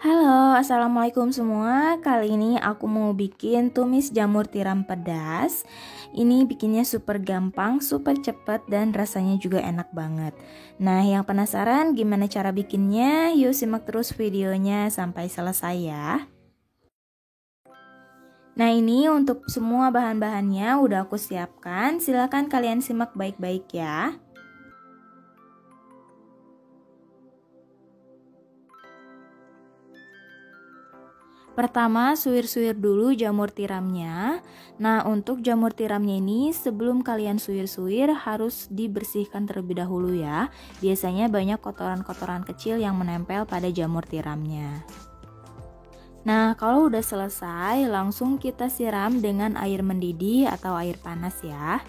Halo, assalamualaikum semua. Kali ini aku mau bikin tumis jamur tiram pedas. Ini bikinnya super gampang, super cepet, dan rasanya juga enak banget. Nah, yang penasaran gimana cara bikinnya? Yuk simak terus videonya sampai selesai ya. Nah, ini untuk semua bahan-bahannya udah aku siapkan. Silahkan kalian simak baik-baik ya. Pertama, suwir-suwir dulu jamur tiramnya. Nah, untuk jamur tiramnya ini sebelum kalian suwir-suwir harus dibersihkan terlebih dahulu ya. Biasanya banyak kotoran-kotoran kecil yang menempel pada jamur tiramnya. Nah, kalau udah selesai, langsung kita siram dengan air mendidih atau air panas ya.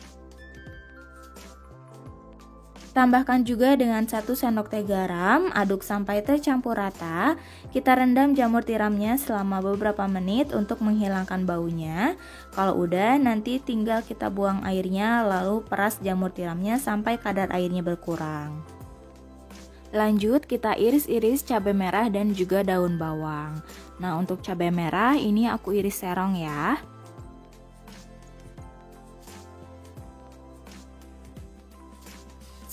Tambahkan juga dengan 1 sendok teh garam, aduk sampai tercampur rata. Kita rendam jamur tiramnya selama beberapa menit untuk menghilangkan baunya. Kalau udah, nanti tinggal kita buang airnya lalu peras jamur tiramnya sampai kadar airnya berkurang. Lanjut kita iris-iris cabai merah dan juga daun bawang. Nah, untuk cabai merah ini aku iris serong ya.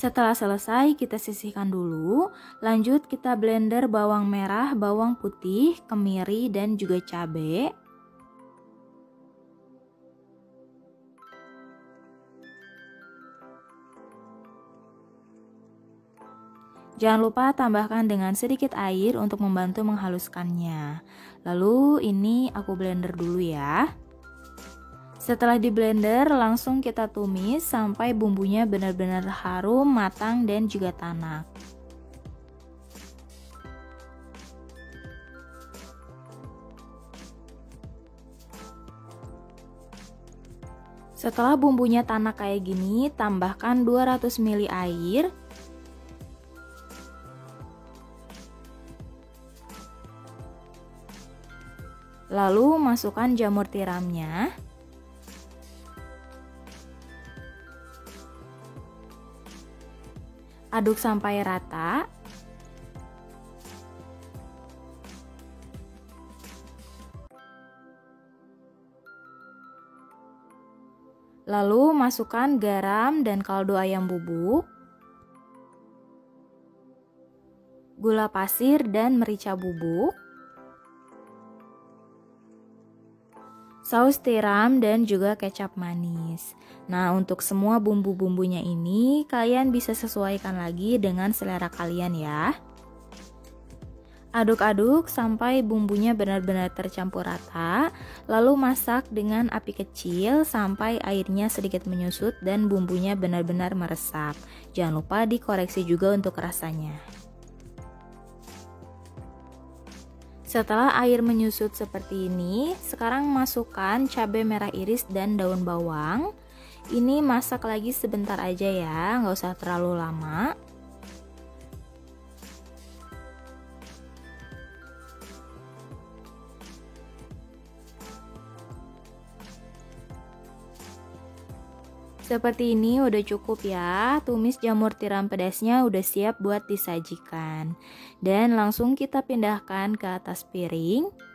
Setelah selesai kita sisihkan dulu. Lanjut kita blender bawang merah, bawang putih, kemiri dan juga cabai. Jangan lupa tambahkan dengan sedikit air untuk membantu menghaluskannya. Lalu ini aku blender dulu ya. Setelah di blender, langsung kita tumis sampai bumbunya benar-benar harum, matang, dan juga tanak. Setelah bumbunya tanak kayak gini, tambahkan 200 ml air. Lalu masukkan jamur tiramnya. Aduk sampai rata. Lalu masukkan garam dan kaldu ayam bubuk, gula pasir dan merica bubuk, saus tiram dan juga kecap manis. Nah, untuk semua bumbu-bumbunya ini kalian bisa sesuaikan lagi dengan selera kalian ya. Aduk-aduk sampai bumbunya benar-benar tercampur rata, lalu masak dengan api kecil sampai airnya sedikit menyusut dan bumbunya benar-benar meresap. Jangan lupa dikoreksi juga untuk rasanya. Setelah air menyusut seperti ini, sekarang masukkan cabai merah iris dan daun bawang. Ini masak lagi sebentar aja ya, nggak usah terlalu lama. Seperti ini udah cukup ya, tumis jamur tiram pedasnya udah siap buat disajikan. Dan langsung kita pindahkan ke atas piring.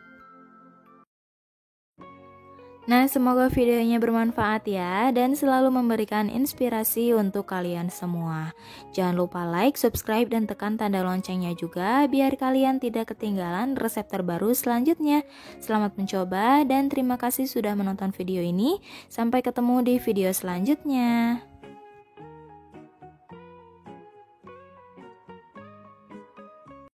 Nah, semoga videonya bermanfaat ya dan selalu memberikan inspirasi untuk kalian semua. Jangan lupa like, subscribe, dan tekan tanda loncengnya juga biar kalian tidak ketinggalan resep terbaru selanjutnya. Selamat mencoba dan terima kasih sudah menonton video ini. Sampai ketemu di video selanjutnya.